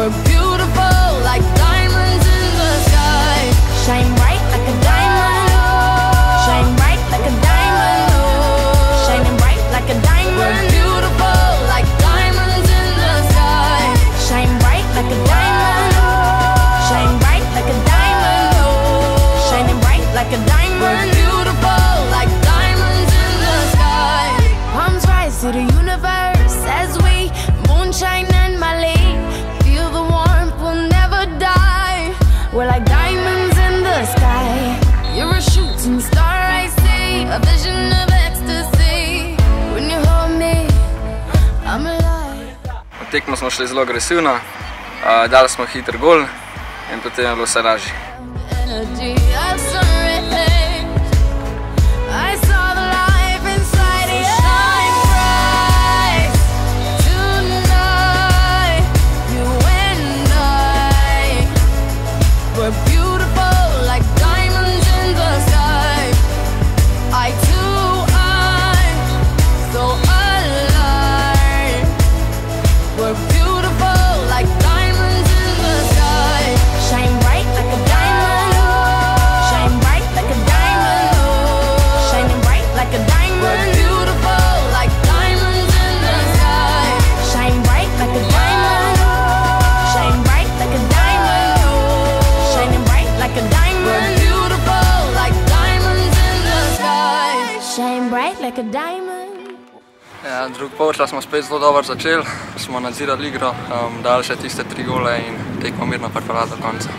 We're beautiful like diamonds in the sky. Shine bright like a diamond. Shine bright like a diamond. Shining bright like a diamond. We're beautiful like diamonds in the sky. Shine bright like a diamond. Shine bright like a diamond. Shining bright like a diamond. We're beautiful like diamonds in the sky. Palms rise to the universe as we moonshine and Malay. Feel the warmth, we'll never die. We're like diamonds in the sky. You're a shooting star, I see. A vision of ecstasy. When you hold me, I'm alive. Na tekmo smo šli zelo agresivno, dali smo hiter gol in potem je bilo vse lažje. Energy of sun rays. I saw the life inside you. Shine bright tonight. You and I. We're beautiful like diamonds in the sky. I too, I'm so alive. We're beautiful like diamonds in the sky. Shine bright like a diamond. Shine bright like a diamond. Shining bright like a diamond. We're beautiful like diamonds in the sky. Shine bright like a diamond. Shine bright like a diamond. Shining bright like a diamond. We're beautiful like diamonds in the sky. Shine bright like a diamond. Ja, drug polčas smo spet zelo dobro začeli, smo nadzirali igro, dali še tiste 3 gole in tekmo mirno pripeljali do konca.